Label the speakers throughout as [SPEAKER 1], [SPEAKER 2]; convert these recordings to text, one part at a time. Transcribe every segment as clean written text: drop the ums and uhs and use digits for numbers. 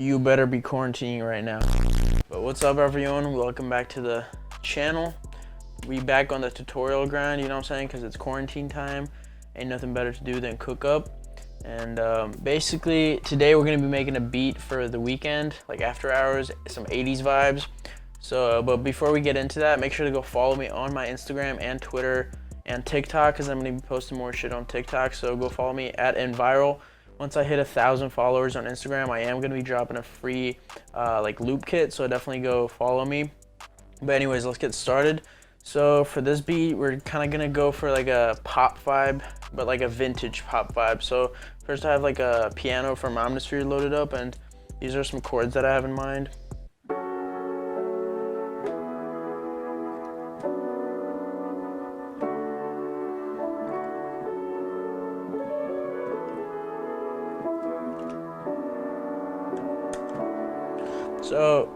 [SPEAKER 1] You better be quarantining right now. But what's up, everyone? Welcome back to the channel. We back on the tutorial grind, you know what I'm saying? Because it's quarantine time. Ain't nothing better to do than cook up. And basically, today we're going to be making a beat for the Weeknd, like after hours, some 80s vibes. So, but before we get into that, make sure to go follow me on my Instagram and Twitter and TikTok, because I'm going to be posting more shit on TikTok. So go follow me at inquires. Once I hit 1,000 followers on Instagram, I am going to be dropping a free like loop kit, so definitely go follow me. But anyways, let's get started. So for this beat, we're kind of going to go for like a pop vibe, but like a vintage pop vibe. So first I have like a piano from Omnisphere loaded up, and these are some chords that I have in mind. So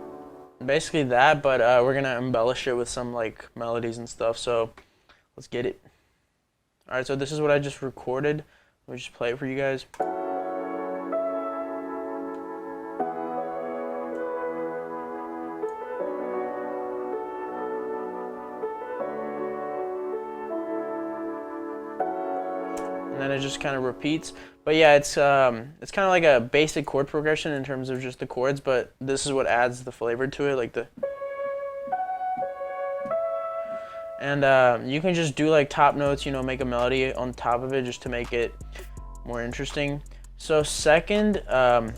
[SPEAKER 1] basically that, but we're gonna embellish it with some like melodies and stuff, so let's get it. Alright, so this is what I just recorded. Let me just play it for you guys. And then it just kind of repeats. But yeah, it's kind of like a basic chord progression in terms of just the chords, but this is what adds the flavor to it, like the. And you can just do like top notes, you know, make a melody on top of it just to make it more interesting. So second, I'm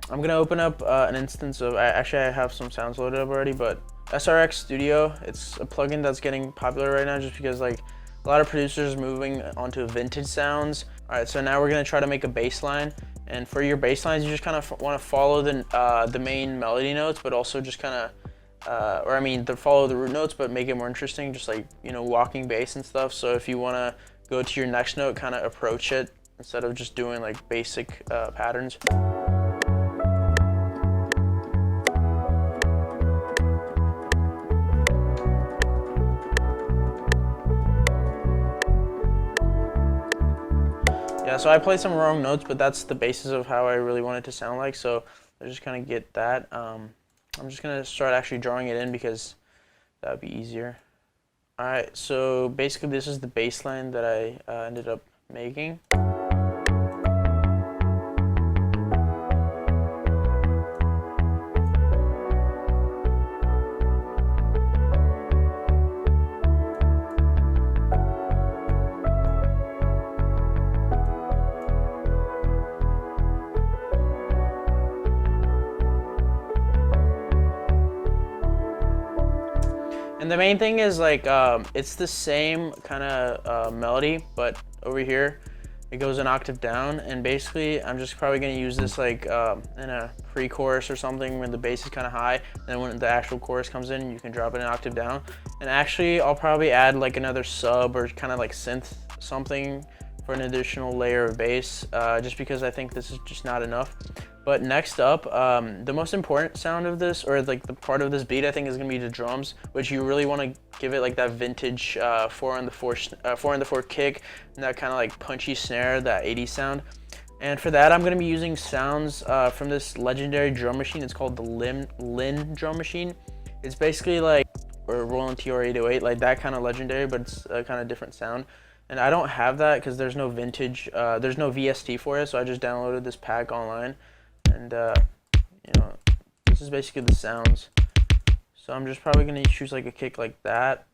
[SPEAKER 1] gonna open up an instance of, actually I have some sounds loaded up already, but SRX Studio, it's a plugin that's getting popular right now just because like a lot of producers are moving onto vintage sounds. All right, so now we're gonna try to make a bass line. And for your bass lines, you just kind of want to follow the main melody notes, but also just kind of, follow the root notes, but make it more interesting, just like, you know, walking bass and stuff. So if you want to go to your next note, kind of approach it instead of just doing like basic patterns. Yeah, so I played some wrong notes, but that's the basis of how I really want it to sound like. So I just kind of get that. I'm just gonna start actually drawing it in because that would be easier. All right, so basically this is the bass line that I ended up making. And the main thing is like, it's the same kind of melody, but over here, it goes an octave down. And basically, I'm just probably gonna use this like in a pre-chorus or something when the bass is kind of high. And then when the actual chorus comes in, you can drop it an octave down. And actually, I'll probably add like another sub or kind of like synth something for an additional layer of bass, just because I think this is just not enough. But next up, the most important sound of this, or like the part of this beat, I think is gonna be the drums, which you really want to give it like that vintage 4-on-the-4 kick, and that kind of like punchy snare, that 80s sound. And for that, I'm gonna be using sounds from this legendary drum machine. It's called the Linn Drum Machine. It's basically like, or Roland Jupiter 808, like that kind of legendary, but it's a kind of different sound. And I don't have that because there's no vintage, there's no VST for it, so I just downloaded this pack online. And you know, this is basically the sounds. So I'm just probably gonna choose like a kick like that.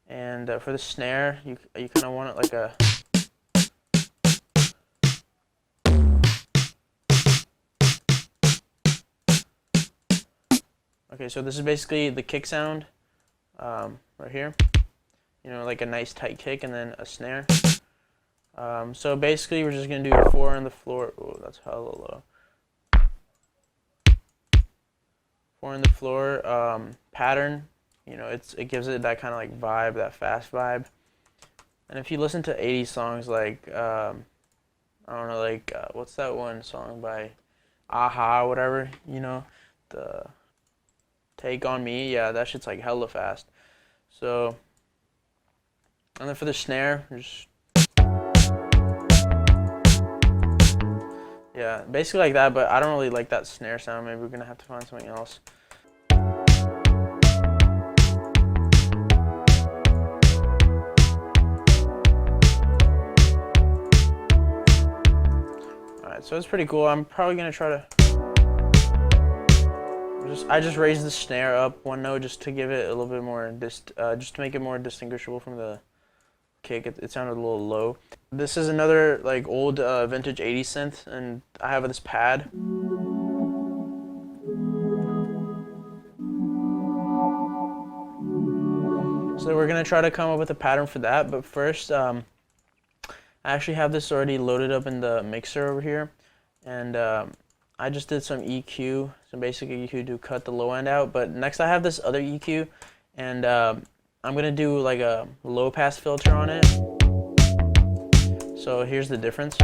[SPEAKER 1] And for the snare, you kind of want it like a. Okay, so this is basically the kick sound right here. You know, like a nice tight kick and then a snare. So basically we're just gonna do 4 on the floor. Oh, that's hella low. 4 on the floor pattern. You know, it gives it that kind of like vibe, that fast vibe. And if you listen to 80s songs like I don't know, like what's that one song by Aha or whatever, you know, the Take on Me, yeah, that shit's like hella fast. So, and then for the snare, just Yeah, basically like that, but I don't really like that snare sound. Maybe we're gonna have to find something else. Alright, so it's pretty cool. I'm probably gonna try to I just raised the snare up one note just to give it a little bit more just to make it more distinguishable from the kick. It sounded a little low. This is another like old vintage 80s synth, and I have this pad. So we're gonna try to come up with a pattern for that, but first I actually have this already loaded up in the mixer over here, and I just did some EQ, some basic EQ to cut the low end out, but next I have this other EQ, and I'm gonna do like a low pass filter on it. So here's the difference.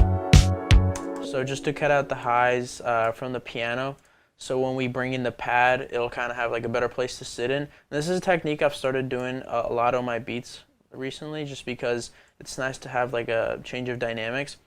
[SPEAKER 1] So just to cut out the highs from the piano, so when we bring in the pad, it'll kind of have like a better place to sit in. And this is a technique I've started doing a lot on my beats recently, just because it's nice to have like a change of dynamics.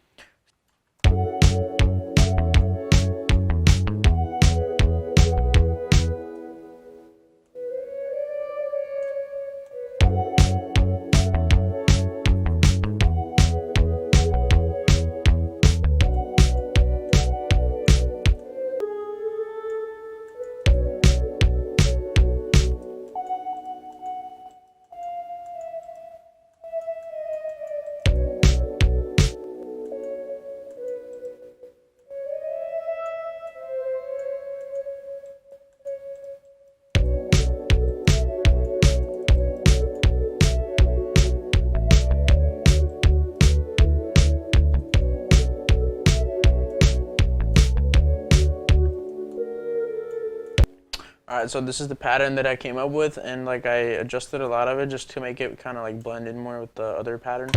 [SPEAKER 1] Alright, so this is the pattern that I came up with, and like I adjusted a lot of it just to make it kind of like blend in more with the other pattern.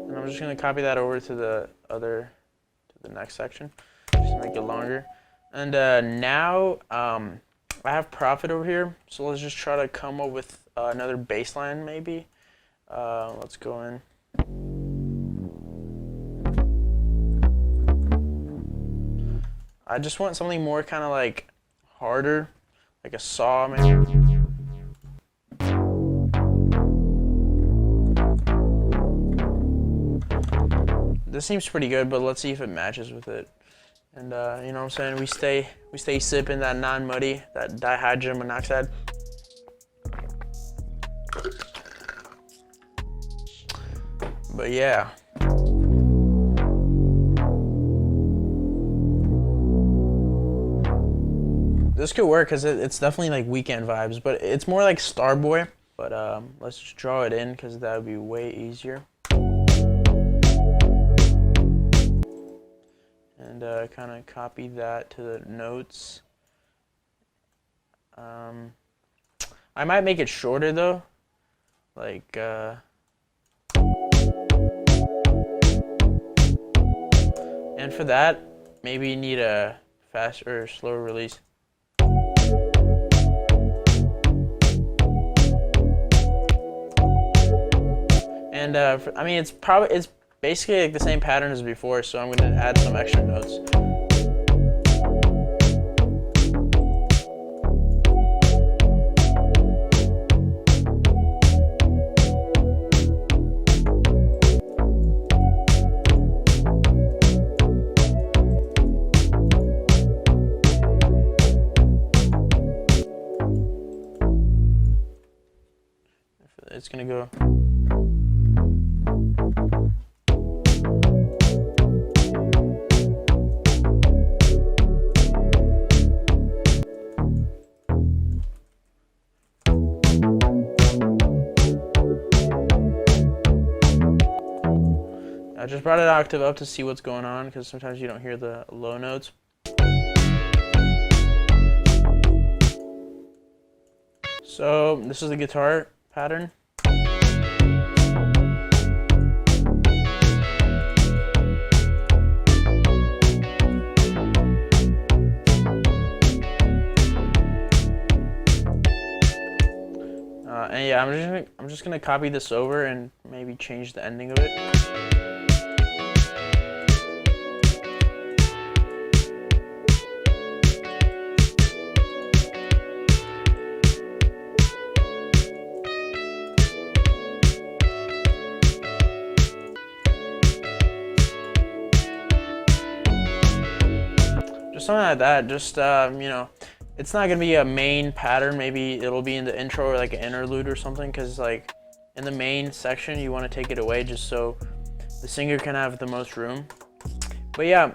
[SPEAKER 1] And I'm just gonna copy that over to the next section, just to make it longer. And now I have prophet over here, so let's just try to come up with another bass line maybe. Let's go in. I just want something more kind of like harder, like a saw maybe. This seems pretty good, but let's see if it matches with it. And you know what I'm saying? We stay sipping that non-muddy, that dihydrogen monoxide. But yeah. This could work because it's definitely like Weeknd vibes, but it's more like Starboy. But let's just draw it in because that would be way easier. And kind of copy that to the notes. I might make it shorter though, like and for that maybe you need a faster or slower release. And I mean it's basically like the same pattern as before, so I'm going to add some extra notes. It's going to go. I just brought an octave up to see what's going on because sometimes you don't hear the low notes. So this is the guitar pattern. And yeah, I'm just gonna copy this over and maybe change the ending of it. Just something like that. Just you know, it's not gonna be a main pattern. Maybe it'll be in the intro or like an interlude or something, because like in the main section you want to take it away just so the singer can have the most room. But yeah,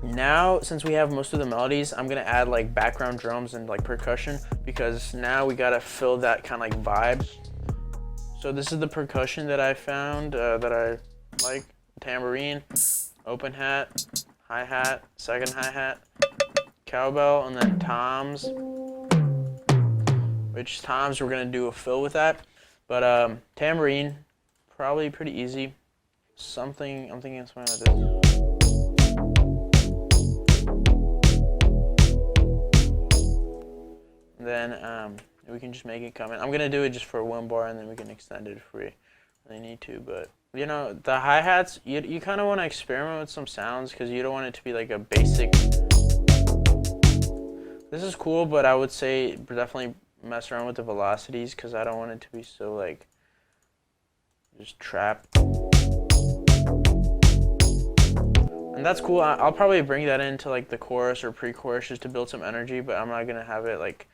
[SPEAKER 1] now since we have most of the melodies, I'm gonna add like background drums and like percussion, because now we gotta fill that kind of like vibe. So this is the percussion that I found that I like: tambourine, open hat, hi-hat, second hi-hat, cowbell, and then toms, which toms we're gonna do a fill with that. But tambourine, probably pretty easy. Something, I'm thinking something like this. And then we can just make it come in. I'm gonna do it just for one bar, and then we can extend it if we really need to. But you know, the hi-hats, you kind of want to experiment with some sounds, because you don't want it to be like a basic. This is cool, but I would say definitely mess around with the velocities, because I don't want it to be so like just trap. And that's cool. I'll probably bring that into like the chorus or pre-chorus just to build some energy, but I'm not gonna have it like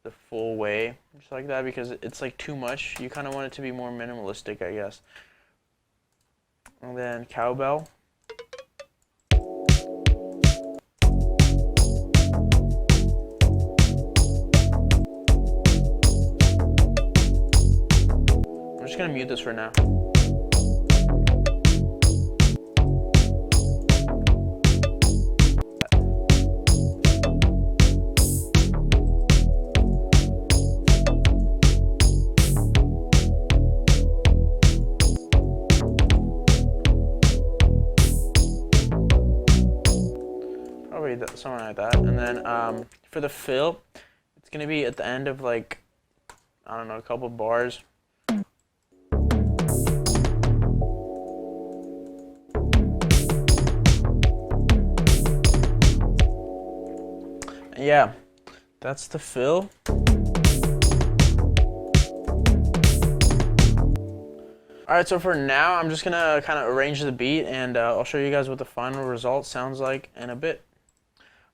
[SPEAKER 1] the full way just like that, because it's like too much. You kind of want it to be more minimalistic, I guess. And then cowbell. I'm just gonna mute this for now. Something like that. And then for the fill, it's gonna be at the end of like, I don't know, a couple bars. And yeah, that's the fill. Alright, so for now, I'm just gonna kind of arrange the beat, and I'll show you guys what the final result sounds like in a bit.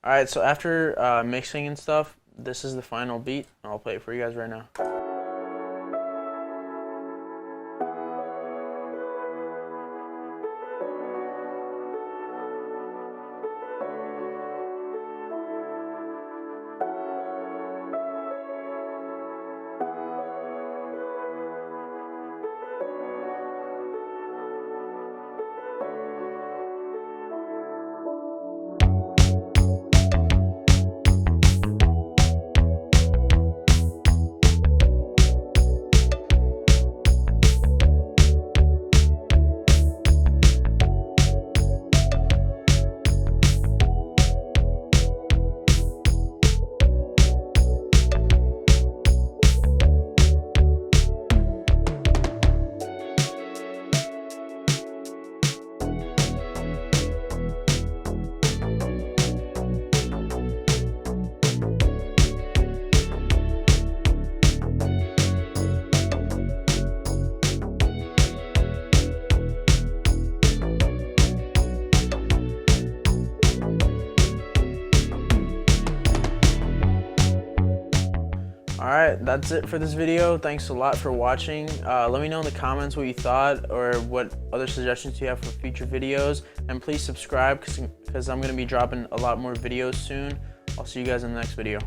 [SPEAKER 1] Alright, so after mixing and stuff, this is the final beat. I'll play it for you guys right now. Alright, that's it for this video. Thanks a lot for watching. Let me know in the comments what you thought, or what other suggestions you have for future videos. And please subscribe, because I'm going to be dropping a lot more videos soon. I'll see you guys in the next video.